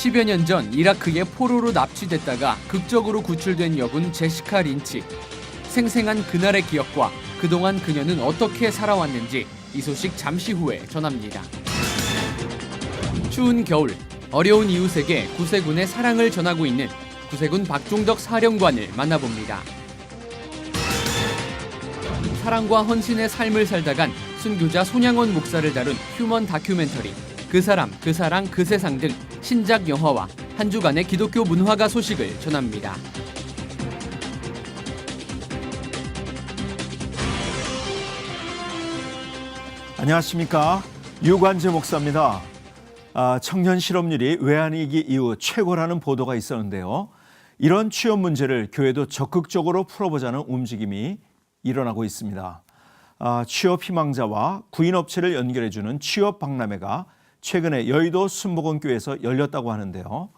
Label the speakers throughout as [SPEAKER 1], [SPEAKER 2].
[SPEAKER 1] 10여 년 전 이라크에 포로로 납치됐다가 극적으로 구출된 여군 제시카 린치. 생생한 그날의 기억과 그동안 그녀는 어떻게 살아왔는지 이 소식 잠시 후에 전합니다. 추운 겨울, 어려운 이웃에게 구세군의 사랑을 전하고 있는 구세군 박종덕 사령관을 만나봅니다. 사랑과 헌신의 삶을 살다간 순교자 손양원 목사를 다룬 휴먼 다큐멘터리 그 사람, 그 사랑, 그 세상 등 신작 영화와 한 주간의 기독교 문화가 소식을 전합니다.
[SPEAKER 2] 안녕하십니까. 유관재 목사입니다. 청년 실업률이 외환위기 이후 최고라는 보도가 있었는데요. 이런 취업 문제를 교회도 적극적으로 풀어보자는 움직임이 일어나고 있습니다. 취업 희망자와 구인업체를 연결해주는 취업 박람회가 최근에 여의도 순복음교회에서 열렸다고 하는데요.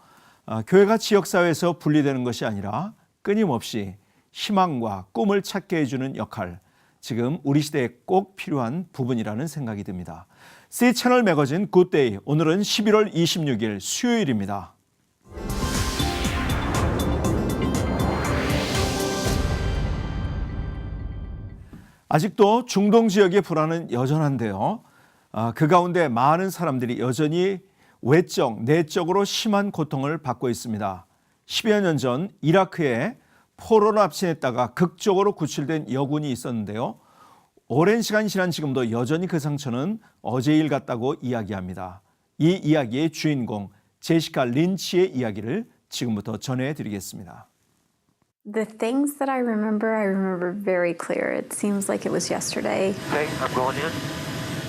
[SPEAKER 2] 교회가 지역사회에서 분리되는 것이 아니라 끊임없이 희망과 꿈을 찾게 해주는 역할, 지금 우리 시대에 꼭 필요한 부분이라는 생각이 듭니다. C채널 매거진 굿데이, 오늘은 11월 26일 수요일입니다. 아직도 중동 지역의 불안은 여전한데요. 그 가운데 많은 사람들이 여전히 외적, 내적으로 심한 고통을 받고 있습니다. 10여 년 전 이라크에 포로로 납치했다가 극적으로 구출된 여군이 있었는데요. 오랜 시간이 지난 지금도 여전히 그 상처는 어제 일 같다고 이야기합니다. 이 이야기의 주인공 제시카 린치의 이야기를 지금부터 전해드리겠습니다.
[SPEAKER 3] The things that I remember very clear. It seems like it was yesterday.
[SPEAKER 4] Okay, I'm going in.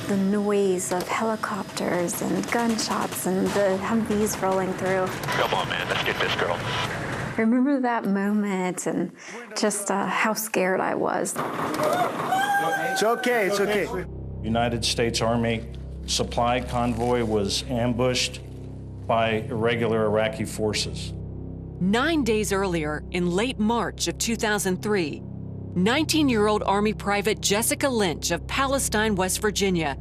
[SPEAKER 3] The noise of helicopters and gunshots and the Humvees rolling through.
[SPEAKER 4] Come on, man, let's get this girl.
[SPEAKER 3] I remember that moment and just how scared I was.
[SPEAKER 5] It's okay, it's okay.
[SPEAKER 6] United States Army supply convoy was ambushed by irregular Iraqi forces.
[SPEAKER 7] 9 days earlier, in late March of 2003, 19-year-old Army Private Jessica Lynch of Palestine, West Virginia,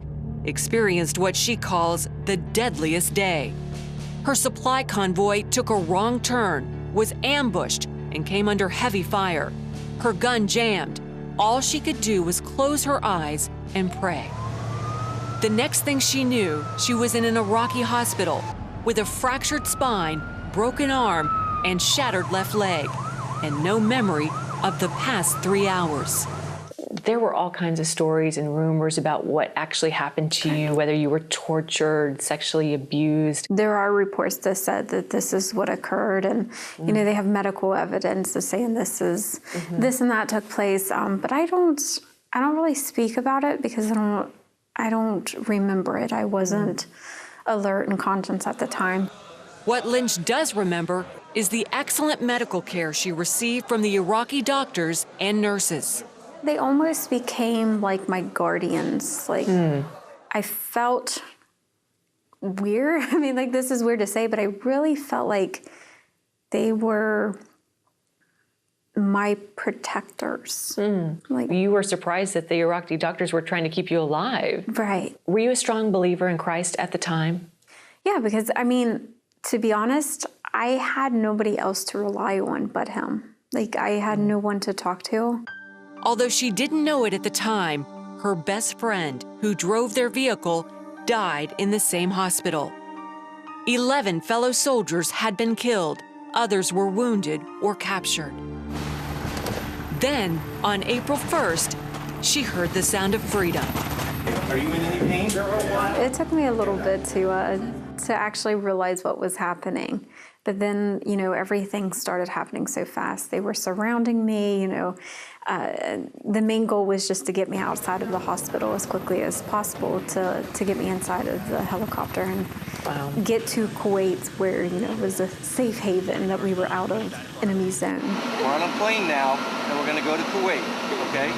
[SPEAKER 7] experienced what she calls the deadliest day. Her supply convoy took a wrong turn, was ambushed, and came under heavy fire. Her gun jammed. All she could do was close her eyes and pray. The next thing she knew, she was in an Iraqi hospital with a fractured spine, broken arm, and shattered left leg, and no memory of the past 3 hours.
[SPEAKER 8] There were all kinds of stories and rumors about what actually happened to you, whether you were tortured, sexually abused.
[SPEAKER 3] There are reports that said that this is what occurred, and they have medical evidence of saying this is this and that took place. But I don't really speak about it because I don't remember it. I wasn't alert and conscious at the time.
[SPEAKER 7] What Lynch does remember is the excellent medical care she received from the Iraqi doctors and nurses.
[SPEAKER 3] They almost became like my guardians. Like I felt weird. I mean, like this is weird to say, but I really felt like they were my protectors. Like,
[SPEAKER 8] You were surprised that the Iraqi doctors were trying to keep you alive.
[SPEAKER 3] right.
[SPEAKER 8] Were you a strong believer in Christ at the time?
[SPEAKER 3] Yeah, because I mean, to be honest, I had nobody else to rely on but him. Like I had no one to talk to.
[SPEAKER 7] Although she didn't know it at the time, her best friend, who drove their vehicle, died in the same hospital. 11 fellow soldiers had been killed. Others were wounded or captured. Then, on April 1st, she heard the sound of freedom.
[SPEAKER 5] Are you in any pain?
[SPEAKER 3] It took me a little bit to actually realize what was happening. But then, everything started happening so fast. They were surrounding me, the main goal was just to get me outside of the hospital as quickly as possible to get me inside of the helicopter and get to Kuwait where, it was a safe haven that we were out of enemy zone.
[SPEAKER 9] We're on a plane now, and we're going to go to Kuwait, okay?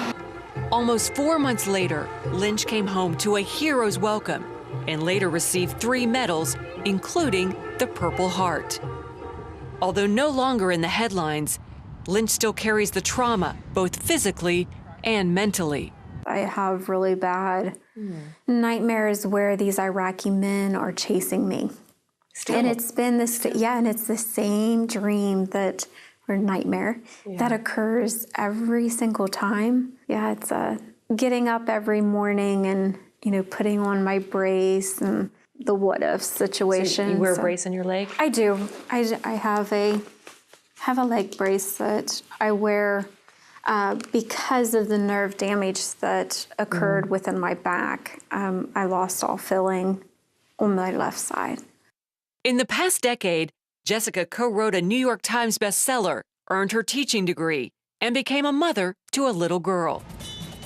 [SPEAKER 7] Almost 4 months later, Lynch came home to a hero's welcome and later received 3 medals, including the Purple Heart. Although no longer in the headlines, Lynch still carries the trauma, both physically and mentally.
[SPEAKER 3] I have really bad nightmares where these Iraqi men are chasing me. And it's been this, and it's the same dream that, or nightmare, that occurs every single time. Yeah, it's getting up every morning and, putting on my brace and the what if situation.
[SPEAKER 8] So you wear a brace on your leg?
[SPEAKER 3] I do. I have a leg brace that I wear because of the nerve damage that occurred within my back. I lost all feeling on my left side.
[SPEAKER 7] In the past decade, Jessica co-wrote a New York Times bestseller, earned her teaching degree, and became a mother to a little girl.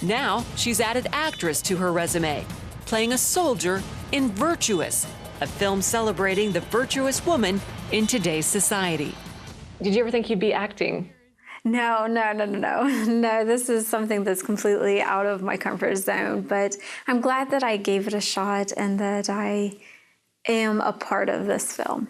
[SPEAKER 7] Now, she's added actress to her resume, playing a soldier in Virtuous, a film celebrating the virtuous woman in today's society.
[SPEAKER 8] Did you ever think you'd be acting?
[SPEAKER 3] No. No, this is something that's completely out of my comfort zone, but I'm glad that I gave it a shot and that I am a part of this film.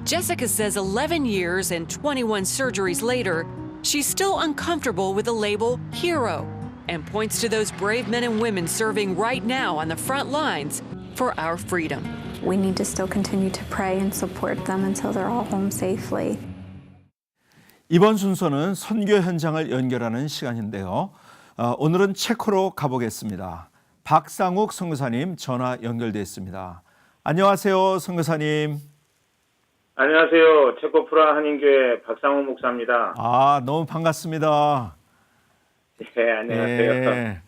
[SPEAKER 7] Jessica says 11 years and 21 surgeries later, she's still uncomfortable with the label hero and points to those brave men and women serving right now on the front lines for our freedom.
[SPEAKER 3] We need to still continue to pray and support them until they're all home safely.
[SPEAKER 2] 이번 순서는 선교 현장을 연결하는 시간인데요. 오늘은 체코로 가보겠습니다. 박상욱 선교사님 전화 연결돼 있습니다. 안녕하세요, 선교사님.
[SPEAKER 10] 안녕하세요. 체코 프라 한인교회 박상욱 목사입니다.
[SPEAKER 2] 너무 반갑습니다.
[SPEAKER 10] 네, 안녕하세요.
[SPEAKER 2] 네.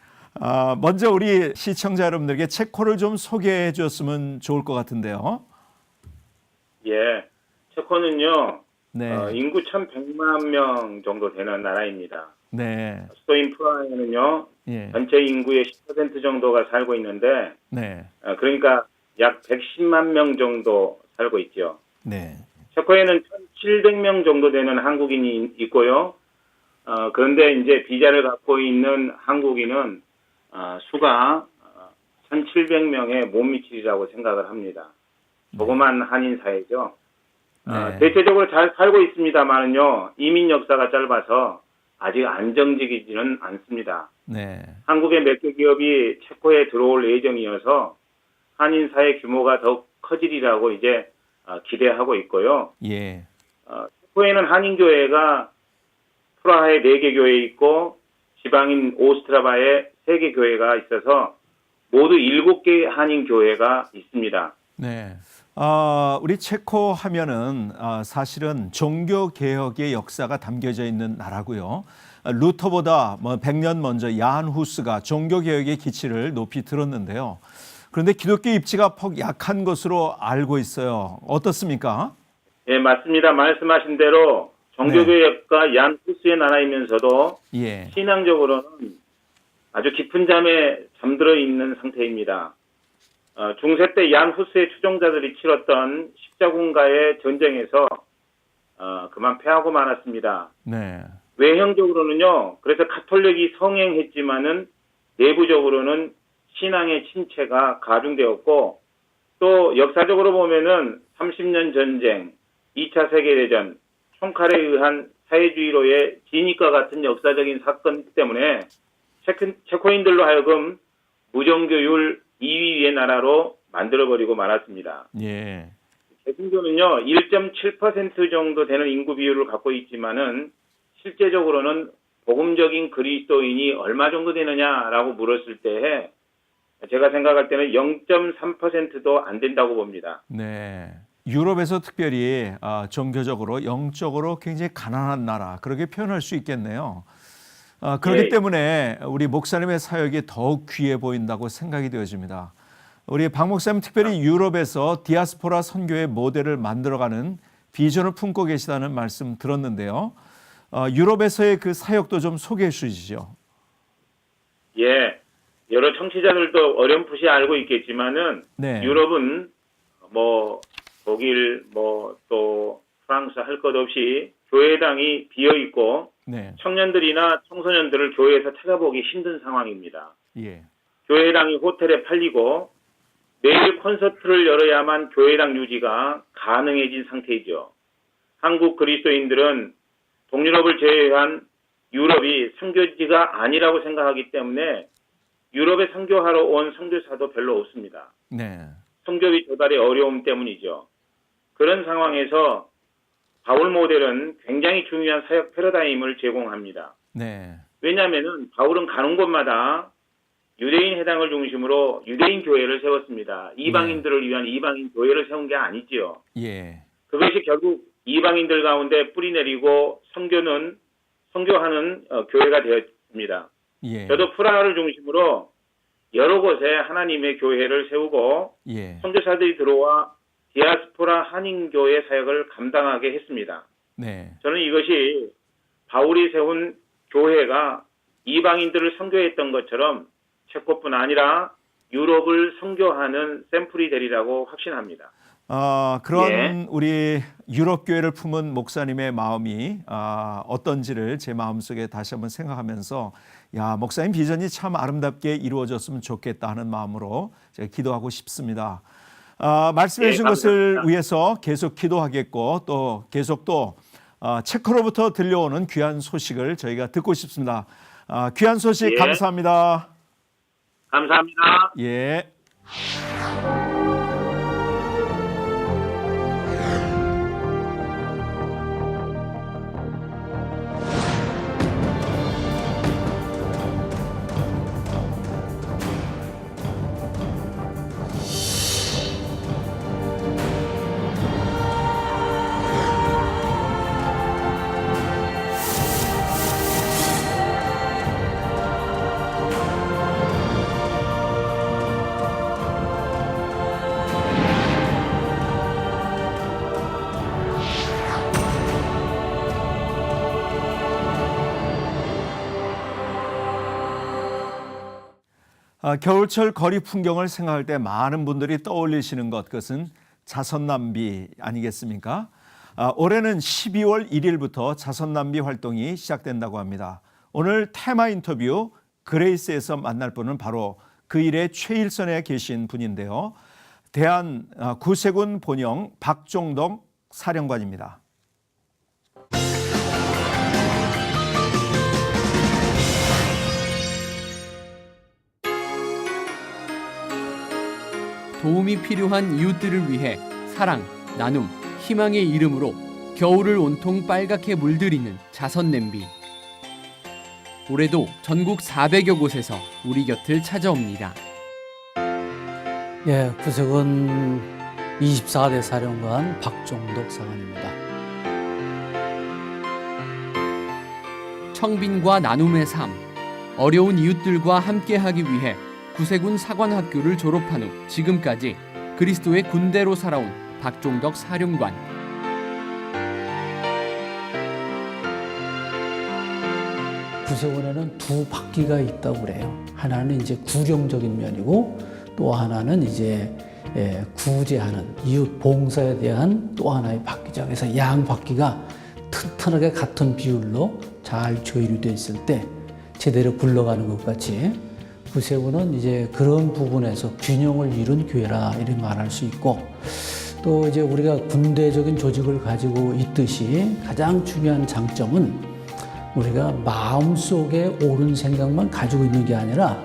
[SPEAKER 2] 먼저 우리 시청자 여러분들에게 체코를 좀 소개해 주었으면 좋을 것 같은데요.
[SPEAKER 10] 예, 체코는요.
[SPEAKER 2] 네.
[SPEAKER 10] 인구 1,100만 명 정도 되는 나라입니다.
[SPEAKER 2] 네.
[SPEAKER 10] 수도인 프라하에는요.
[SPEAKER 2] 예.
[SPEAKER 10] 전체 인구의 10% 정도가 살고 있는데
[SPEAKER 2] 네.
[SPEAKER 10] 그러니까 약 110만 명 정도 살고 있죠.
[SPEAKER 2] 네.
[SPEAKER 10] 체코에는 1,700명 정도 되는 한국인이 있고요. 그런데 이제 비자를 갖고 있는 한국인은 수가 1,700명에 못 미치리라고 생각을 합니다. 조그만 한인 사회죠.
[SPEAKER 2] 네.
[SPEAKER 10] 대체적으로 잘 살고 있습니다만은요, 이민 역사가 짧아서 아직 안정적이지는 않습니다.
[SPEAKER 2] 네.
[SPEAKER 10] 한국의 몇 개 기업이 체코에 들어올 예정이어서 한인 사회 규모가 더 커지리라고 이제 기대하고 있고요.
[SPEAKER 2] 예.
[SPEAKER 10] 체코에는 한인교회가 프라하에 4개 교회 있고 지방인 오스트라바에 3개 교회가 있어서 모두 7개 한인교회가 있습니다.
[SPEAKER 2] 네. 우리 체코 하면은 사실은 종교개혁의 역사가 담겨져 있는 나라고요. 루터보다 100년 먼저 야한 후스가 종교개혁의 기치를 높이 들었는데요. 그런데 기독교 입지가 퍽 약한 것으로 알고 있어요. 어떻습니까?
[SPEAKER 10] 예, 맞습니다. 말씀하신 대로 종교개혁과 야한 후스의 나라이면서도
[SPEAKER 2] 예.
[SPEAKER 10] 신앙적으로는 아주 깊은 잠에 잠들어 있는 상태입니다. 중세 때 야한 후스의 추종자들이 치렀던 십자군과의 전쟁에서 그만 패하고 말았습니다.
[SPEAKER 2] 네.
[SPEAKER 10] 외형적으로는요. 그래서 가톨릭이 성행했지만은 내부적으로는 신앙의 침체가 가중되었고 또 역사적으로 보면은 30년 전쟁, 2차 세계대전, 총칼에 의한 사회주의로의 진입과 같은 역사적인 사건 때문에 체코인들로 하여금 무정교율 2위의 나라로 만들어버리고 말았습니다.
[SPEAKER 2] 예.
[SPEAKER 10] 개신교는요, 1.7% 정도 되는 인구 비율을 갖고 있지만은 실제적으로는 복음적인 그리스도인이 얼마 정도 되느냐라고 물었을 때 제가 생각할 때는 0.3%도 안 된다고 봅니다.
[SPEAKER 2] 네. 유럽에서 특별히 종교적으로 영적으로 굉장히 가난한 나라 그렇게 표현할 수 있겠네요. 그렇기 때문에 우리 목사님의 사역이 더욱 귀해 보인다고 생각이 되어집니다. 우리 박 목사님 특별히 유럽에서 디아스포라 선교의 모델을 만들어가는 비전을 품고 계시다는 말씀 들었는데요. 유럽에서의 그 사역도 좀 소개해 주시죠.
[SPEAKER 10] 예, 여러 청취자들도 어렴풋이 알고 있겠지만은
[SPEAKER 2] 네.
[SPEAKER 10] 유럽은 뭐 독일, 뭐 또 프랑스 할 것 없이 교회당이 비어 있고
[SPEAKER 2] 네.
[SPEAKER 10] 청년들이나 청소년들을 교회에서 찾아보기 힘든 상황입니다.
[SPEAKER 2] 예.
[SPEAKER 10] 교회당이 호텔에 팔리고 매일 콘서트를 열어야만 교회당 유지가 가능해진 상태이죠. 한국 그리스도인들은 동유럽을 제외한 유럽이 선교지가 아니라고 생각하기 때문에 유럽에 선교하러 온 선교사도 별로 없습니다.
[SPEAKER 2] 네.
[SPEAKER 10] 선교비 조달의 어려움 때문이죠. 그런 상황에서 바울 모델은 굉장히 중요한 사역 패러다임을 제공합니다.
[SPEAKER 2] 네.
[SPEAKER 10] 왜냐하면은 바울은 가는 곳마다 유대인 해당을 중심으로 유대인 교회를 세웠습니다. 이방인들을 위한 이방인 교회를 세운 게 아니지요.
[SPEAKER 2] 예.
[SPEAKER 10] 그것이 결국 이방인들 가운데 뿌리내리고 선교하는 교회가 되었습니다.
[SPEAKER 2] 예.
[SPEAKER 10] 저도 프라하를 중심으로 여러 곳에 하나님의 교회를 세우고
[SPEAKER 2] 예.
[SPEAKER 10] 선교사들이 들어와 디아스포라 한인교회 사역을 감당하게 했습니다.
[SPEAKER 2] 네.
[SPEAKER 10] 저는 이것이 바울이 세운 교회가 이방인들을 선교했던 것처럼 체코뿐 아니라 유럽을 선교하는 샘플이 되리라고 확신합니다.
[SPEAKER 2] 그런
[SPEAKER 10] 예.
[SPEAKER 2] 우리 유럽 교회를 품은 목사님의 마음이 어떤지를 제 마음속에 다시 한번 생각하면서 야, 목사님 비전이 참 아름답게 이루어졌으면 좋겠다 하는 마음으로 제가 기도하고 싶습니다. 말씀해 주신 것을 위해서 계속 기도하겠고 또 계속 또 체코로부터 들려오는 귀한 소식을 저희가 듣고 싶습니다. 귀한 소식
[SPEAKER 10] 예.
[SPEAKER 2] 감사합니다.
[SPEAKER 10] 감사합니다.
[SPEAKER 2] 예. 겨울철 거리 풍경을 생각할 때 많은 분들이 떠올리시는 것, 그것은 자선남비 아니겠습니까? 올해는 12월 1일부터 자선남비 활동이 시작된다고 합니다. 오늘 테마 인터뷰 그레이스에서 만날 분은 바로 그 일의 최일선에 계신 분인데요. 대한 구세군 본영 박종덕 사령관입니다.
[SPEAKER 1] 도움이 필요한 이웃들을 위해 사랑, 나눔, 희망의 이름으로 겨울을 온통 빨갛게 물들이는 자선 냄비. 올해도 전국 400여 곳에서 우리 곁을 찾아옵니다.
[SPEAKER 11] 예, 구세군 24대 사령관 박종덕 사관입니다.
[SPEAKER 1] 청빈과 나눔의 삶, 어려운 이웃들과 함께하기 위해 구세군 사관학교를 졸업한 후 지금까지 그리스도의 군대로 살아온 박종덕 사령관.
[SPEAKER 11] 구세군에는 두 바퀴가 있다고 그래요. 하나는 이제 구경적인 면이고 또 하나는 이제 구제하는 이웃 봉사에 대한 또 하나의 바퀴죠. 그래서 양 바퀴가 튼튼하게 같은 비율로 잘 조율이 되어 있을 때 제대로 굴러가는 것 같이 구세군은 이제 그런 부분에서 균형을 이룬 교회라 이렇게 말할 수 있고, 또 이제 우리가 군대적인 조직을 가지고 있듯이 가장 중요한 장점은 우리가 마음속에 옳은 생각만 가지고 있는 게 아니라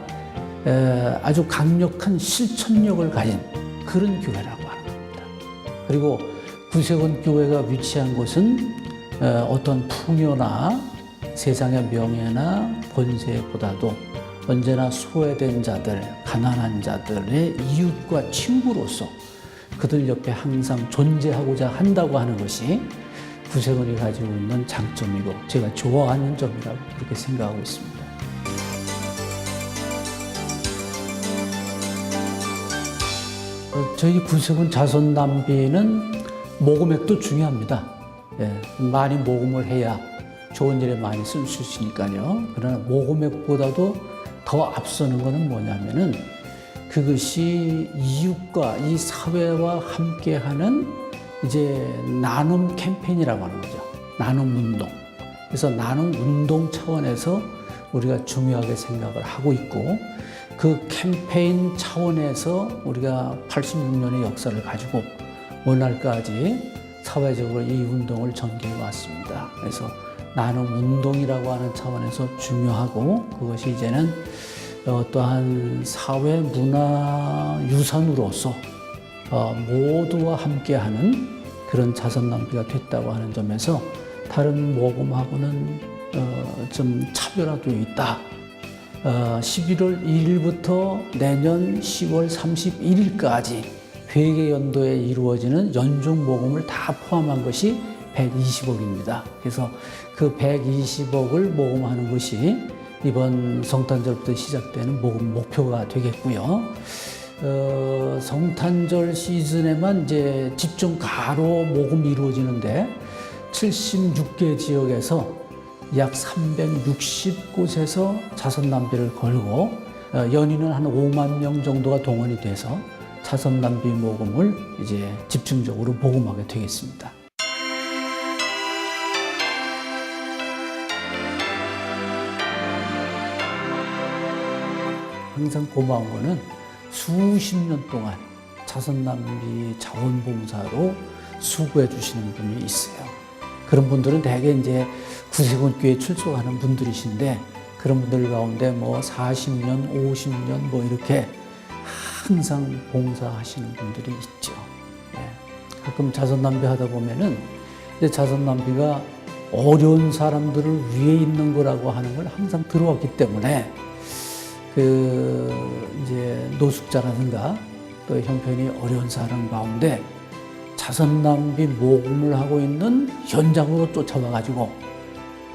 [SPEAKER 11] 아주 강력한 실천력을 가진 그런 교회라고 하는 겁니다. 그리고 구세군 교회가 위치한 곳은 어떤 풍요나 세상의 명예나 권세보다도 언제나 소외된 자들, 가난한 자들의 이웃과 친구로서 그들 옆에 항상 존재하고자 한다고 하는 것이 구세군이 가지고 있는 장점이고 제가 좋아하는 점이라고 그렇게 생각하고 있습니다. 저희 구세군 자선남비는 모금액도 중요합니다. 많이 모금을 해야 좋은 일에 많이 쓸 수 있으니까요. 그러나 모금액보다도 더 앞서는 것은 뭐냐면은 그것이 이웃과 이 사회와 함께하는 이제 나눔 캠페인이라고 하는 거죠. 나눔 운동. 그래서 나눔 운동 차원에서 우리가 중요하게 생각을 하고 있고, 그 캠페인 차원에서 우리가 86년의 역사를 가지고 오늘날까지 사회적으로 이 운동을 전개해 왔습니다. 그래서 나눔 운동이라고 하는 차원에서 중요하고, 그것이 이제는 어떠한 사회 문화 유산으로서 모두와 함께하는 그런 자선 낭비가 됐다고 하는 점에서 다른 모금하고는 좀 차별화되어 있다. 11월 1일부터 내년 10월 31일까지 회계연도에 이루어지는 연중 모금을 다 포함한 것이 120억입니다. 그래서 그 120억을 모금하는 것이 이번 성탄절부터 시작되는 모금 목표가 되겠고요. 성탄절 시즌에만 이제 집중 가로 모금이 이루어지는데 76개 지역에서 약 360곳에서 자선 낭비를 걸고 연인은 한 5만 명 정도가 동원이 돼서 자선 낭비 모금을 이제 집중적으로 모금하게 되겠습니다. 항상 고마운 거는 수십 년 동안 자선 낭비 자원봉사로 수고해 주시는 분이 있어요. 그런 분들은 대개 이제 구세군교에 출석하는 분들이신데 그런 분들 가운데 뭐 40년, 50년 뭐 이렇게 항상 봉사하시는 분들이 있죠. 예. 가끔 자선 낭비 하다 보면은 이제 자선 낭비가 어려운 사람들을 위해 있는 거라고 하는 걸 항상 들어왔기 때문에 이제 노숙자라든가 또 형편이 어려운 사람 가운데 자선 낭비 모금을 하고 있는 현장으로 쫓아와가지고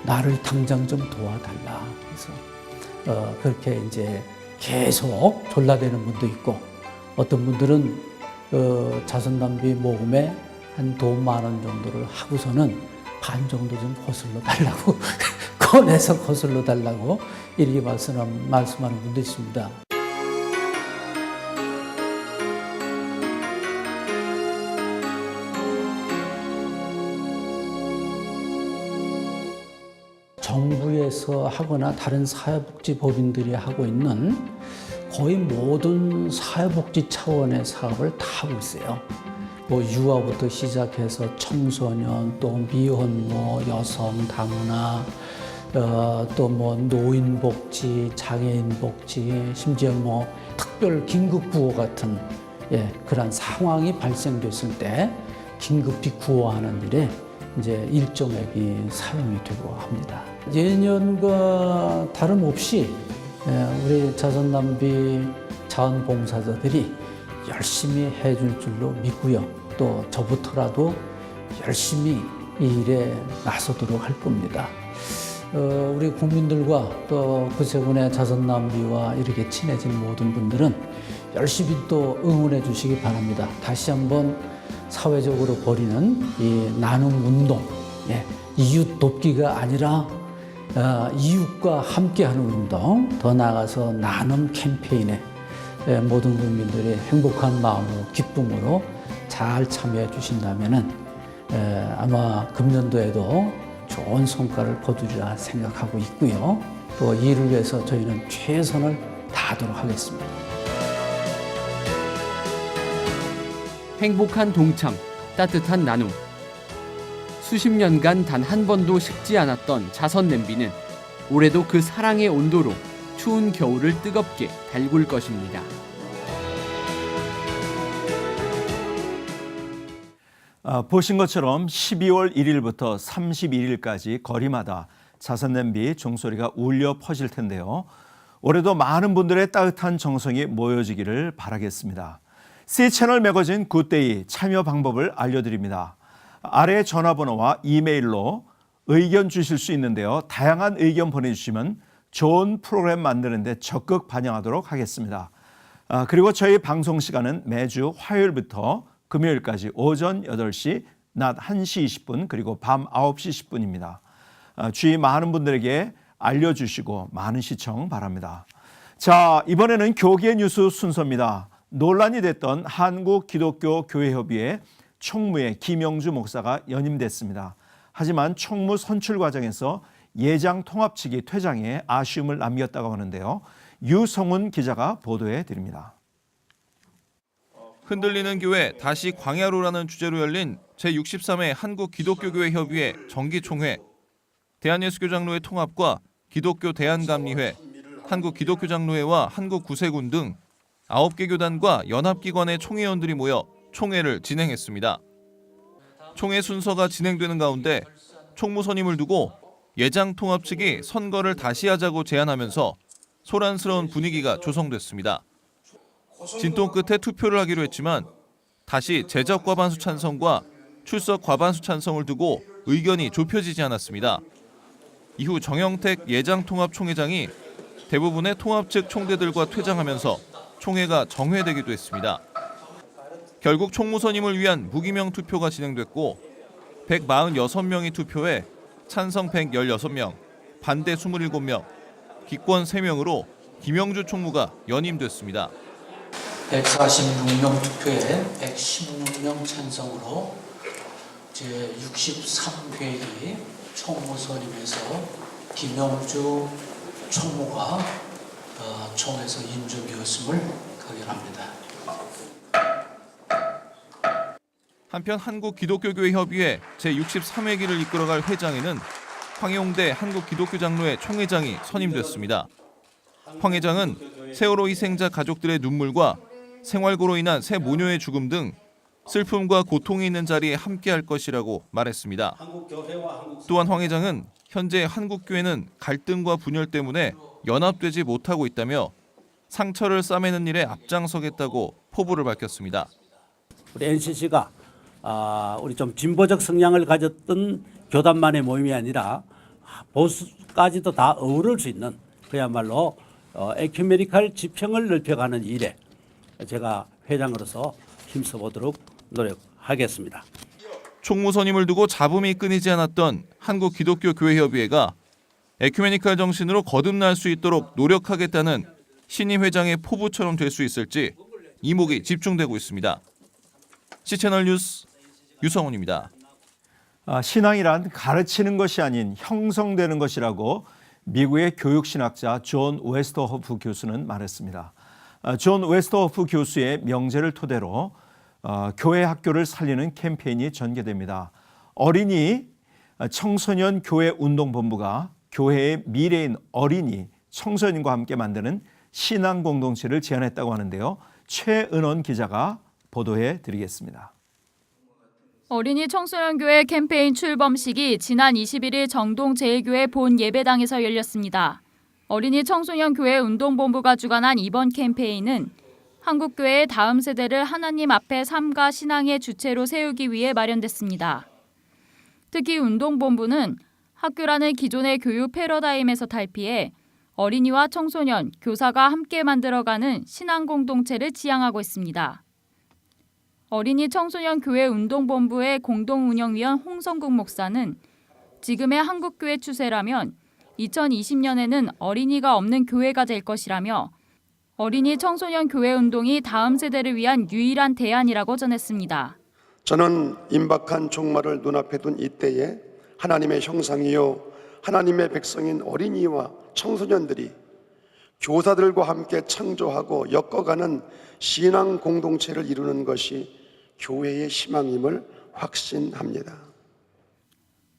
[SPEAKER 11] 나를 당장 좀 도와달라. 그래서 그렇게 이제 계속 졸라대는 분도 있고 어떤 분들은 자선 낭비 모금에 한 돈 10,000원 정도를 하고서는 반 정도 좀 거슬러 달라고 꺼내서 거슬러 달라고 이렇게 말씀하는 분도 있습니다. 정부에서 하거나 다른 사회복지법인들이 하고 있는 거의 모든 사회복지 차원의 사업을 다 하고 있어요. 뭐 유아부터 시작해서 청소년, 또 미혼모, 여성 다문화, 또 뭐 노인복지, 장애인복지, 심지어 뭐 특별 긴급구호 같은 그런 상황이 발생됐을 때 긴급히 구호하는 일에 이제 일정액이 사용이 되고 합니다. 예년과 다름없이 우리 자선 낭비 자원봉사자들이 열심히 해줄 줄로 믿고요. 또 저부터라도 열심히 이 일에 나서도록 할 겁니다. 우리 국민들과 또 구세군의 자선 낭비와 이렇게 친해진 모든 분들은 열심히 또 응원해 주시기 바랍니다. 다시 한번 사회적으로 벌이는 이 나눔 운동, 이웃 돕기가 아니라 이웃과 함께하는 운동, 더 나아가서 나눔 캠페인에 모든 국민들이 행복한 마음으로 기쁨으로 잘 참여해 주신다면은 아마 금년도에도 좋은 성과를 거두리라 생각하고 있고요. 또 이를 위해서 저희는 최선을 다하도록 하겠습니다.
[SPEAKER 1] 행복한 동참, 따뜻한 나눔. 수십 년간 단 한 번도 식지 않았던 자선 냄비는 올해도 그 사랑의 온도로 추운 겨울을 뜨겁게 달굴 것입니다.
[SPEAKER 2] 보신 것처럼 12월 1일부터 31일까지 거리마다 자선 냄비 종소리가 울려 퍼질 텐데요. 올해도 많은 분들의 따뜻한 정성이 모여지기를 바라겠습니다. C채널 매거진 굿데이 참여 방법을 알려드립니다. 아래 전화번호와 이메일로 의견 주실 수 있는데요. 다양한 의견 보내주시면 좋은 프로그램 만드는 데 적극 반영하도록 하겠습니다. 그리고 저희 방송 시간은 매주 화요일부터 금요일까지 오전 8시, 낮 1시 20분, 그리고 밤 9시 10분입니다. 주위 많은 분들에게 알려주시고 많은 시청 바랍니다. 자, 이번에는 교계 뉴스 순서입니다. 논란이 됐던 한국기독교교회협의회 총무의 김영주 목사가 연임됐습니다. 하지만 총무 선출 과정에서 예장 통합 측이 퇴장에 아쉬움을 남겼다고 하는데요. 유성훈 기자가 보도해 드립니다.
[SPEAKER 12] 흔들리는 교회 다시 광야로라는 주제로 열린 제63회 한국기독교교회협의회 정기총회. 대한예수교장로회 통합과 기독교 대한감리회, 한국기독교장로회와 한국구세군 등 9개 교단과 연합기관의 총회원들이 모여 총회를 진행했습니다. 총회 순서가 진행되는 가운데 총무 선임을 두고 예장 통합 측이 선거를 다시 하자고 제안하면서 소란스러운 분위기가 조성됐습니다. 진통 끝에 투표를 하기로 했지만 다시 제적 과반수 찬성과 출석 과반수 찬성을 두고 의견이 좁혀지지 않았습니다. 이후 정영택 예장통합총회장이 대부분의 통합 측 총대들과 퇴장하면서 총회가 정회되기도 했습니다. 결국 총무 선임을 위한 무기명 투표가 진행됐고 146명이 투표해 찬성 116명, 반대 27명, 기권 3명으로 김영주 총무가 연임됐습니다.
[SPEAKER 11] 146명 투표에 116명 찬성으로 제63회기 총무 선임에서 김영주 총무가 총에서 인정되었음을 각인합니다.
[SPEAKER 12] 한편 한국기독교교회협의회 제63회기를 이끌어갈 회장에는 황용대 한국기독교장로회 총회장이 선임됐습니다. 황 회장은 세월호 희생자 가족들의 눈물과 생활고로 인한 새 모녀의 죽음 등 슬픔과 고통이 있는 자리에 함께할 것이라고 말했습니다. 또한 황 회장은 현재 한국교회는 갈등과 분열 때문에 연합되지 못하고 있다며 상처를 싸매는 일에 앞장서겠다고 포부를 밝혔습니다.
[SPEAKER 13] 우리 NCC가 우리 좀 진보적 성향을 가졌던 교단만의 모임이 아니라 보수까지도 다 어우를 수 있는 그야말로 에큐메니칼 지평을 넓혀가는 일에 제가 회장으로서 힘써보도록 노력하겠습니다.
[SPEAKER 12] 총무 선임을 두고 잡음이 끊이지 않았던 한국기독교교회협의회가 에큐메니칼 정신으로 거듭날 수 있도록 노력하겠다는 신임 회장의 포부처럼 될 수 있을지 이목이 집중되고 있습니다. C채널 뉴스 유성훈입니다.
[SPEAKER 2] 신앙이란 가르치는 것이 아닌 형성되는 것이라고 미국의 교육신학자 존 웨스터호프 교수는 말했습니다. 존 웨스터호프 교수의 명제를 토대로 교회 학교를 살리는 캠페인이 전개됩니다. 어린이 청소년 교회 운동본부가 교회의 미래인 어린이 청소년과 함께 만드는 신앙 공동체를 제안했다고 하는데요. 최은원 기자가 보도해 드리겠습니다.
[SPEAKER 14] 어린이 청소년교회 캠페인 출범식이 지난 21일 정동제일교회 본 예배당에서 열렸습니다. 어린이 청소년교회 운동본부가 주관한 이번 캠페인은 한국교회의 다음 세대를 하나님 앞에 삶과 신앙의 주체로 세우기 위해 마련됐습니다. 특히 운동본부는 학교라는 기존의 교육 패러다임에서 탈피해 어린이와 청소년, 교사가 함께 만들어가는 신앙 공동체를 지향하고 있습니다. 어린이 청소년 교회 운동본부의 공동운영위원 홍성국 목사는 지금의 한국교회 추세라면 2020년에는 어린이가 없는 교회가 될 것이라며 어린이 청소년 교회 운동이 다음 세대를 위한 유일한 대안이라고 전했습니다.
[SPEAKER 15] 저는 임박한 종말을 눈앞에 둔 이때에 하나님의 형상이요 하나님의 백성인 어린이와 청소년들이 교사들과 함께 창조하고 엮어가는 신앙 공동체를 이루는 것이 교회의 희망임을 확신합니다.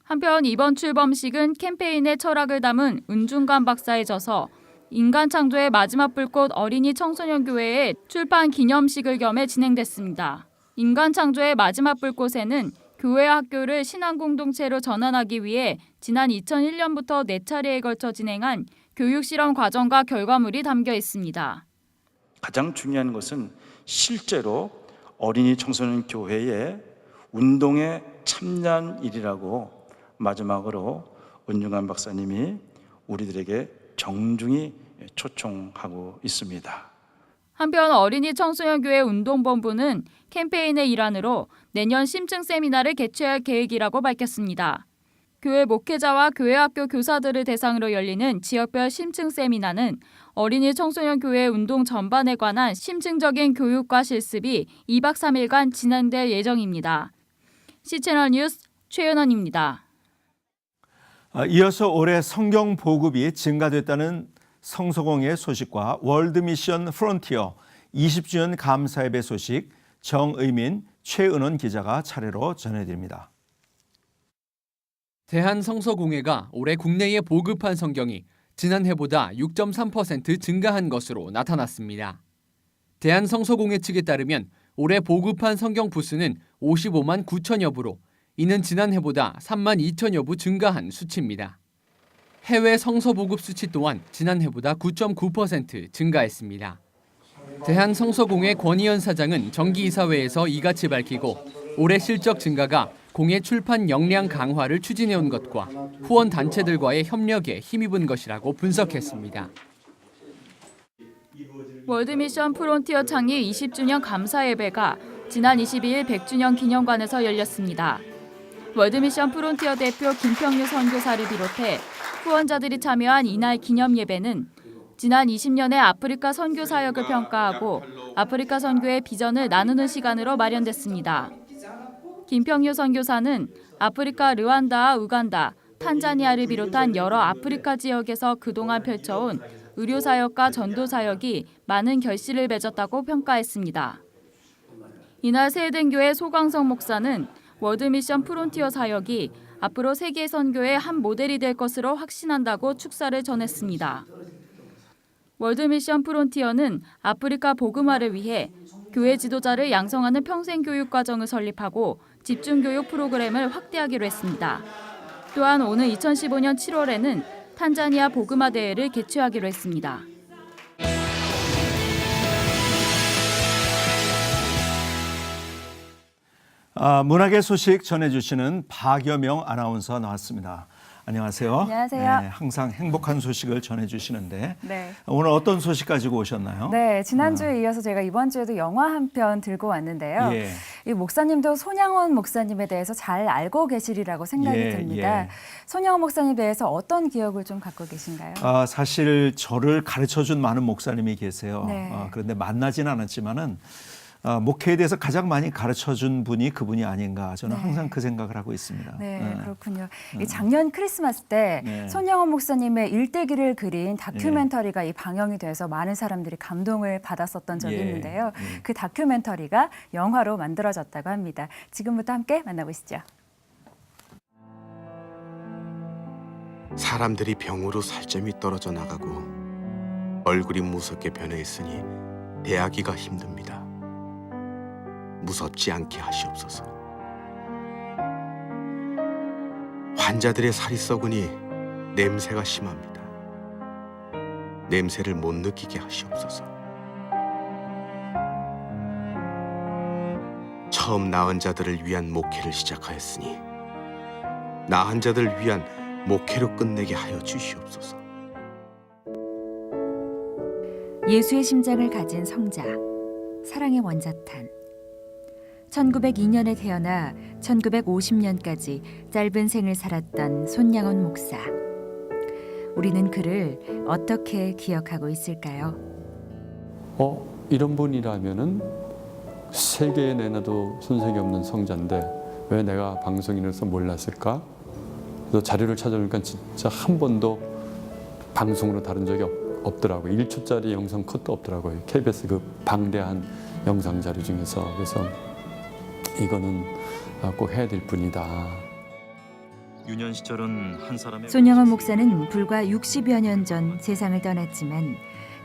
[SPEAKER 14] 한편 이번 출범식은 캠페인의 철학을 담은 은중관 박사의 저서 인간 창조의 마지막 불꽃 어린이 청소년 교회의 출판 기념식을 겸해 진행됐습니다. 인간 창조의 마지막 불꽃에는 교회 학교를 신앙 공동체로 전환하기 위해 지난 2001년부터 4차례에 걸쳐 진행한 교육 실험 과정과 결과물이 담겨 있습니다.
[SPEAKER 16] 가장 중요한 것은 실제로 어린이 청소년 교회의 운동에 참여한 일이라고 마지막으로 은중관 박사님이 우리들에게 정중히 초청하고 있습니다.
[SPEAKER 14] 한편 어린이 청소년 교회 운동본부는 캠페인의 일환으로 내년 심층 세미나를 개최할 계획이라고 밝혔습니다. 교회 목회자와 교회 학교 교사들을 대상으로 열리는 지역별 심층 세미나는 어린이 청소년 교회 운동 전반에 관한 심층적인 교육과 실습이 2박 3일간 진행될 예정입니다. C채널 뉴스 최연원입니다.
[SPEAKER 2] 이어서 올해 성경 보급이 증가됐다는 성서공회 소식과 월드미션 프론티어 20주년 감사예배 소식 정의민, 최은원 기자가 차례로 전해드립니다.
[SPEAKER 1] 대한성서공회가 올해 국내에 보급한 성경이 지난해보다 6.3% 증가한 것으로 나타났습니다. 대한성서공회 측에 따르면 올해 보급한 성경 부수는 55만 9천여 부로 이는 지난해보다 3만 2천여 부 증가한 수치입니다. 해외 성서 보급 수치 또한 지난해보다 9.9% 증가했습니다. 대한성서공회 권희연 사장은 정기이사회에서 이같이 밝히고 올해 실적 증가가 공회 출판 역량 강화를 추진해온 것과 후원 단체들과의 협력에 힘입은 것이라고 분석했습니다.
[SPEAKER 14] 월드미션 프론티어 창립 20주년 감사 예배가 지난 22일 100주년 기념관에서 열렸습니다. 월드미션 프론티어 대표 김평유 선교사를 비롯해 후원자들이 참여한 이날 기념 예배는 지난 20년의 아프리카 선교 사역을 평가하고 아프리카 선교의 비전을 나누는 시간으로 마련됐습니다. 김평유 선교사는 아프리카 르완다와 우간다, 탄자니아를 비롯한 여러 아프리카 지역에서 그동안 펼쳐온 의료 사역과 전도 사역이 많은 결실을 맺었다고 평가했습니다. 이날 세해den교회 소광성 목사는 월드미션 프론티어 사역이 앞으로 세계 선교의 한 모델이 될 것으로 확신한다고 축사를 전했습니다. 월드미션 프론티어는 아프리카 복음화를 위해 교회 지도자를 양성하는 평생교육 과정을 설립하고 집중교육 프로그램을 확대하기로 했습니다. 또한 오는 2015년 7월에는 탄자니아 복음화 대회를 개최하기로 했습니다.
[SPEAKER 2] 문학의 소식 전해주시는 박여명 아나운서 나왔습니다. 안녕하세요.
[SPEAKER 17] 안녕하세요.
[SPEAKER 2] 네, 항상 행복한 소식을 전해주시는데
[SPEAKER 17] 네.
[SPEAKER 2] 오늘 어떤 소식 가지고 오셨나요?
[SPEAKER 17] 네, 지난주에 이어서 제가 이번 주에도 영화 한 편 들고 왔는데요.
[SPEAKER 2] 예.
[SPEAKER 17] 이 목사님도 손양원 목사님에 대해서 잘 알고 계시리라고 생각이 듭니다. 손양원 목사님에 대해서 어떤 기억을 좀 갖고 계신가요?
[SPEAKER 2] 사실 저를 가르쳐준 많은 목사님이 계세요.
[SPEAKER 17] 네.
[SPEAKER 2] 그런데 만나진 않았지만은 목회에 대해서 가장 많이 가르쳐준 분이 그분이 아닌가 저는 항상 그 생각을 하고 있습니다.
[SPEAKER 17] 네, 그렇군요. 이 작년 크리스마스 때 손양원 목사님의 일대기를 그린 다큐멘터리가 이 방영이 돼서 많은 사람들이 감동을 받았었던 적이 있는데요. 그 다큐멘터리가 영화로 만들어졌다고 합니다. 지금부터 함께 만나보시죠.
[SPEAKER 18] 사람들이 병으로 살점이 떨어져 나가고 얼굴이 무섭게 변해 있으니 대하기가 힘듭니다. 무섭지 않게 하시옵소서. 환자들의 살이 썩으니 냄새가 심합니다. 냄새를 못 느끼게 하시옵소서. 처음 나은 자들을 위한 목회를 시작하였으니 나은 자들을 위한 목회로 끝내게 하여 주시옵소서.
[SPEAKER 19] 예수의 심장을 가진 성자, 사랑의 원자탄. 1902년에 태어나 1950년까지 짧은 생을 살았던 손양원 목사. 우리는 그를 어떻게 기억하고 있을까요?
[SPEAKER 20] 이런 분이라면은 세계에 내놔도 손색이 없는 성자인데 왜 내가 방송인으로서 몰랐을까? 그래서 자료를 찾아보니까 진짜 한 번도 방송으로 다룬 적이 없더라고요. 1초짜리 영상 컷도 없더라고요. KBS 그 방대한 영상 자료 중에서. 그래서 이거는 꼭 해야 될 분이다.
[SPEAKER 21] 유년 시절은 한 사람의
[SPEAKER 19] 손양원 목사는 불과 60여 년 전 세상을 떠났지만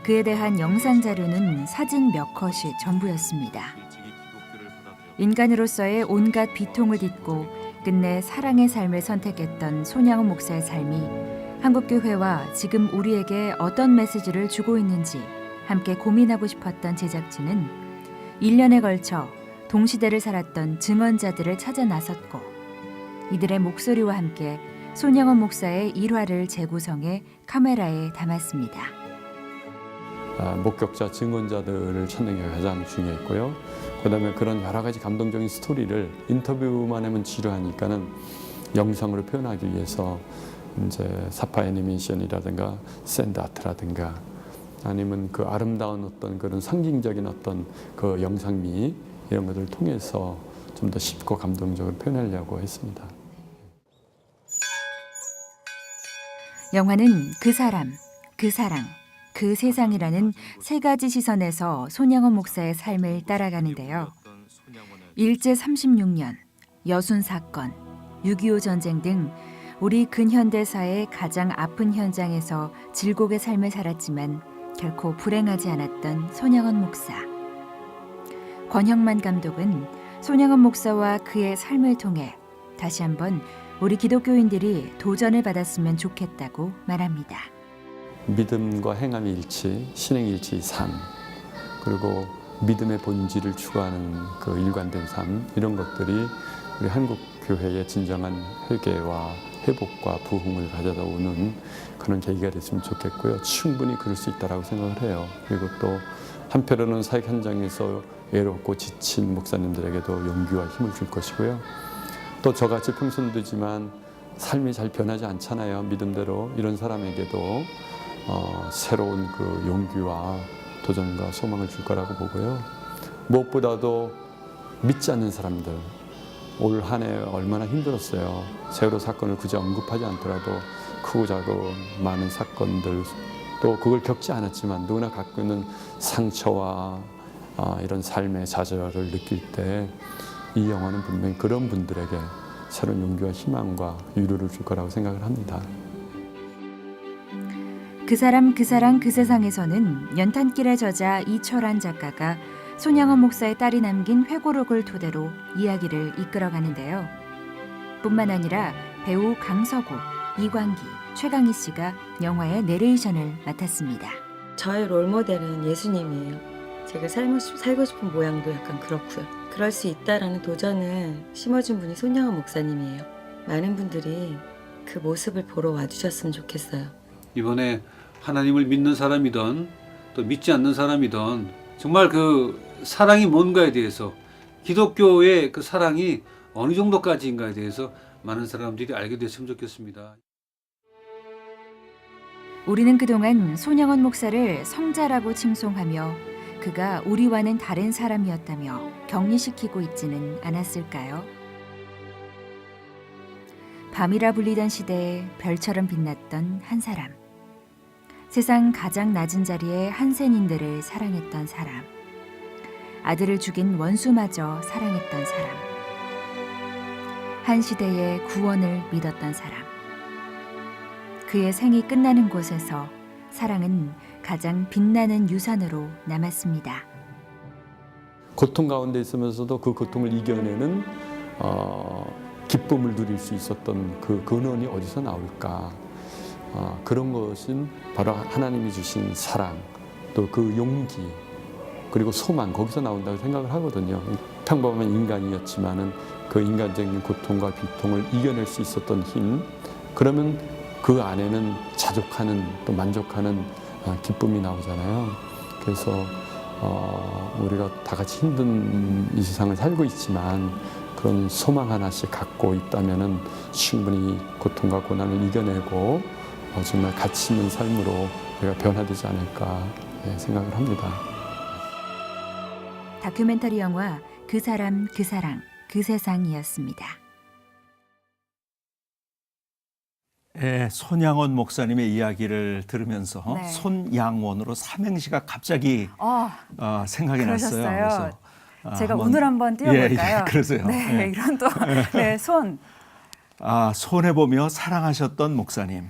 [SPEAKER 19] 그에 대한 영상 자료는 사진 몇 컷이 전부였습니다. 인간으로서의 온갖 비통을 딛고 끝내 사랑의 삶을 선택했던 손양원 목사의 삶이 한국교회와 지금 우리에게 어떤 메시지를 주고 있는지 함께 고민하고 싶었던 제작진은 1년에 걸쳐 동시대를 살았던 증언자들을 찾아 나섰고 이들의 목소리와 함께 손양원 목사의 일화를 재구성해 카메라에 담았습니다.
[SPEAKER 20] 목격자 증언자들을 찾는 게 가장 중요했고요. 그다음에 그런 여러 가지 감동적인 스토리를 인터뷰만 하면 지루하니까는 영상으로 표현하기 위해서 이제 사파 애니메이션이라든가 샌드아트라든가 아니면 그 아름다운 어떤 그런 상징적인 어떤 그 영상미 이런 것들을 통해서 좀 더 쉽고 감동적으로 표현하려고 했습니다.
[SPEAKER 19] 영화는 그 사람, 그 사랑, 그 세상이라는 세 가지 시선에서 손양원 목사의 삶을 따라가는데요. 일제 36년, 여순 사건, 6.25 전쟁 등 우리 근현대사의 가장 아픈 현장에서 질곡의 삶을 살았지만 결코 불행하지 않았던 손양원 목사. 권형만 감독은 손양원 목사와 그의 삶을 통해 다시 한번 우리 기독교인들이 도전을 받았으면 좋겠다고 말합니다.
[SPEAKER 20] 믿음과 행함의 일치, 신행의 일치 삶, 그리고 믿음의 본질을 추구하는 그 일관된 삶, 이런 것들이 우리 한국 교회의 진정한 회개와 회복과 부흥을 가져다 오는 그런 계기가 됐으면 좋겠고요. 충분히 그럴 수 있다고 생각을 해요. 그리고 또 한편으로는 사역 현장에서 외롭고 지친 목사님들에게도 용기와 힘을 줄 것이고요. 또 저같이 평신도지만 삶이 잘 변하지 않잖아요. 믿음대로. 이런 사람에게도 새로운 그 용기와 도전과 소망을 줄 거라고 보고요. 무엇보다도 믿지 않는 사람들, 올 한 해 얼마나 힘들었어요. 세월호 사건을 굳이 언급하지 않더라도 크고 작고 많은 사건들, 또 그걸 겪지 않았지만 누구나 갖고 있는 상처와 이런 삶의 좌절을 느낄 때 이 영화는 분명히 그런 분들에게 새로운 용기와 희망과 위로를 줄 거라고 생각을 합니다.
[SPEAKER 19] 그 사람 그 세상에서는 연탄길의 저자 이철환 작가가 손양원 목사의 딸이 남긴 회고록을 토대로 이야기를 이끌어가는데요. 뿐만 아니라 배우 강서구, 이광기, 최강희 씨가 영화의 내레이션을 맡았습니다.
[SPEAKER 4] 저의 롤모델은 예수님이에요. 제가 살고 싶은 모양도 약간 그렇고요. 그럴 수 있다라는 도전을 심어준 분이 손양원 목사님이에요. 많은 분들이 그 모습을 보러 와주셨으면 좋겠어요.
[SPEAKER 22] 이번에 하나님을 믿는 사람이든 또 믿지 않는 사람이든 정말 그 사랑이 뭔가에 대해서, 기독교의 그 사랑이 어느 정도까지인가에 대해서 많은 사람들이 알게 됐으면 좋겠습니다.
[SPEAKER 19] 우리는 그동안 손양원 목사를 성자라고 칭송하며 그가 우리와는 다른 사람이었다며 격리시키고 있지는 않았을까요? 밤이라 불리던 시대에 별처럼 빛났던 한 사람. 세상 가장 낮은 자리에 한센인들을 사랑했던 사람. 아들을 죽인 원수마저 사랑했던 사람. 한 시대의 구원을 믿었던 사람. 그의 생이 끝나는 곳에서 사랑은 가장 빛나는 유산으로 남았습니다.
[SPEAKER 20] 고통 가운데 있으면서도 그 고통을 이겨내는 기쁨을 누릴 수 있었던 그 근원이 어디서 나올까? 그런 것은 바로 하나님이 주신 사랑, 또 그 용기, 그리고 소망, 거기서 나온다고 생각을 하거든요. 평범한 인간이었지만은 그 인간적인 고통과 비통을 이겨낼 수 있었던 힘, 그러면 그 안에는 자족하는, 또 만족하는 기쁨이 나오잖아요. 그래서 우리가 다 같이 힘든 이 세상을 살고 있지만 그런 소망 하나씩 갖고 있다면은 충분히 고통과 고난을 이겨내고 정말 가치 있는 삶으로 우리가 변화되지 않을까 생각을 합니다.
[SPEAKER 19] 다큐멘터리 영화 그 사람 그 사랑 그 세상이었습니다.
[SPEAKER 2] 손양원 목사님의 이야기를 들으면서
[SPEAKER 17] 네.
[SPEAKER 2] 손양원으로 삼행시가 갑자기 생각이 났어요. 그래서
[SPEAKER 17] 제가 오늘 한번 띄워볼까요?
[SPEAKER 2] 그러세요.
[SPEAKER 17] 네, 이런 또 손.
[SPEAKER 2] 손해 보며 사랑하셨던 목사님.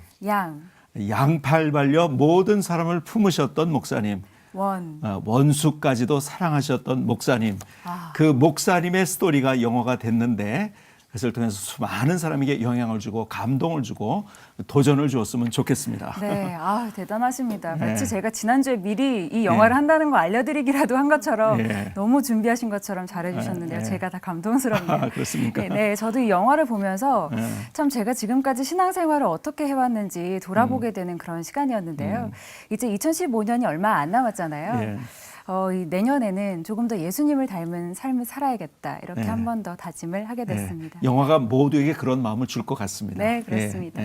[SPEAKER 2] 양팔 발려 모든 사람을 품으셨던 목사님. 원수까지도 사랑하셨던 목사님. 그 목사님의 스토리가 영화가 됐는데 그것을 통해서 수많은 사람에게 영향을 주고 감동을 주고 도전을 주었으면 좋겠습니다.
[SPEAKER 17] 네, 대단하십니다.
[SPEAKER 2] 네.
[SPEAKER 17] 마치 제가 지난주에 미리 이 영화를 한다는 거 알려드리기라도 한 것처럼 너무 준비하신 것처럼 잘해주셨는데요. 제가 다 감동스럽네요.
[SPEAKER 2] 그렇습니까?
[SPEAKER 17] 네, 저도 이 영화를 보면서 참 제가 지금까지 신앙생활을 어떻게 해왔는지 돌아보게 되는 그런 시간이었는데요. 이제 2015년이 얼마 안 남았잖아요. 내년에는 조금 더 예수님을 닮은 삶을 살아야겠다 이렇게 한 번 더 다짐을 하게 됐습니다.
[SPEAKER 2] 영화가 모두에게 그런 마음을 줄 것 같습니다.
[SPEAKER 17] 네, 그렇습니다.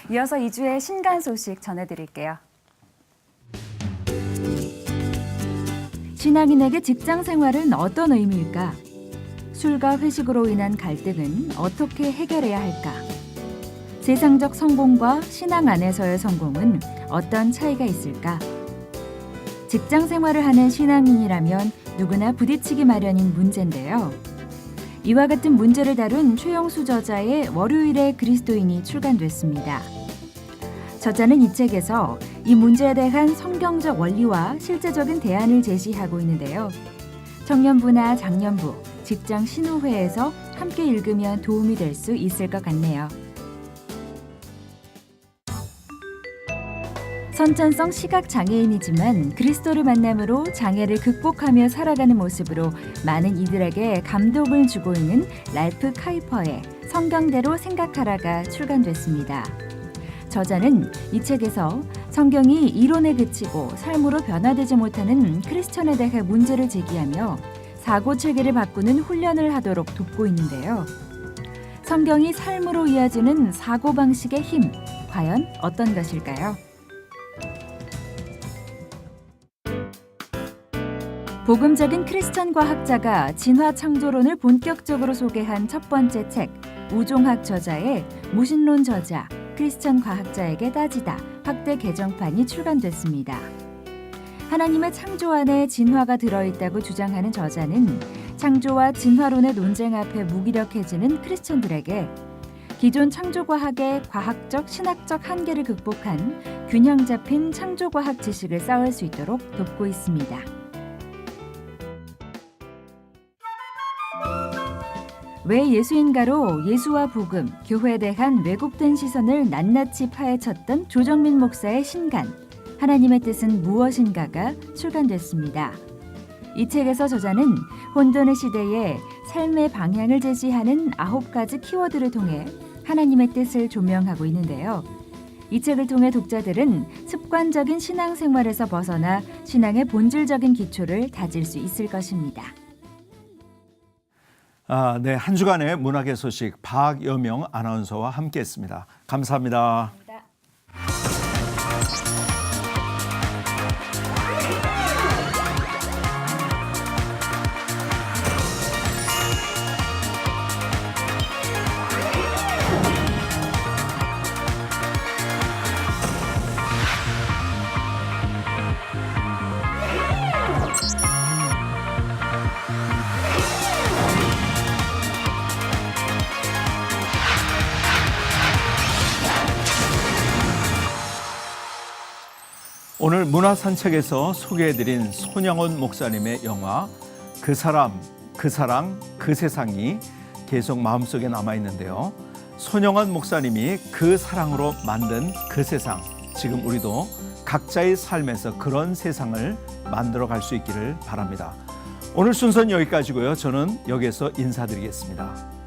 [SPEAKER 17] 이어서 2주의 신간 소식 전해드릴게요.
[SPEAKER 19] 신앙인에게 직장 생활은 어떤 의미일까? 술과 회식으로 인한 갈등은 어떻게 해결해야 할까? 세상적 성공과 신앙 안에서의 성공은 어떤 차이가 있을까? 직장 생활을 하는 신앙인이라면 누구나 부딪히기 마련인 문제인데요. 이와 같은 문제를 다룬 최영수 저자의 월요일의 그리스도인이 출간됐습니다. 저자는 이 책에서 이 문제에 대한 성경적 원리와 실제적인 대안을 제시하고 있는데요. 청년부나 장년부, 직장 신우회에서 함께 읽으면 도움이 될 수 있을 것 같네요. 선천성 시각장애인이지만 그리스도를 만남으로 장애를 극복하며 살아가는 모습으로 많은 이들에게 감동을 주고 있는 랄프 카이퍼의 성경대로 생각하라가 출간됐습니다. 저자는 이 책에서 성경이 이론에 그치고 삶으로 변화되지 못하는 크리스천에 대해 문제를 제기하며 사고 체계를 바꾸는 훈련을 하도록 돕고 있는데요. 성경이 삶으로 이어지는 사고방식의 힘, 과연 어떤 것일까요? 복음적인 크리스천 과학자가 진화 창조론을 본격적으로 소개한 첫 번째 책, 우종학 저자의 무신론 저자, 크리스천 과학자에게 따지다 확대 개정판이 출간됐습니다. 하나님의 창조 안에 진화가 들어있다고 주장하는 저자는 창조와 진화론의 논쟁 앞에 무기력해지는 크리스천들에게 기존 창조과학의 과학적, 신학적 한계를 극복한 균형 잡힌 창조과학 지식을 쌓을 수 있도록 돕고 있습니다. 왜 예수인가로 예수와 복음, 교회에 대한 왜곡된 시선을 낱낱이 파헤쳤던 조정민 목사의 신간, 하나님의 뜻은 무엇인가가 출간됐습니다. 이 책에서 저자는 혼돈의 시대에 삶의 방향을 제시하는 9가지 키워드를 통해 하나님의 뜻을 조명하고 있는데요. 이 책을 통해 독자들은 습관적인 신앙생활에서 벗어나 신앙의 본질적인 기초를 다질 수 있을 것입니다.
[SPEAKER 2] 네, 한 주간의 문학의 소식 박여명 아나운서와 함께했습니다. 감사합니다. 오늘 문화산책에서 소개해드린 손양원 목사님의 영화 그 사람, 그 사랑, 그 세상이 계속 마음속에 남아있는데요. 손양원 목사님이 그 사랑으로 만든 그 세상, 지금 우리도 각자의 삶에서 그런 세상을 만들어 갈 수 있기를 바랍니다. 오늘 순서는 여기까지고요. 저는 여기에서 인사드리겠습니다.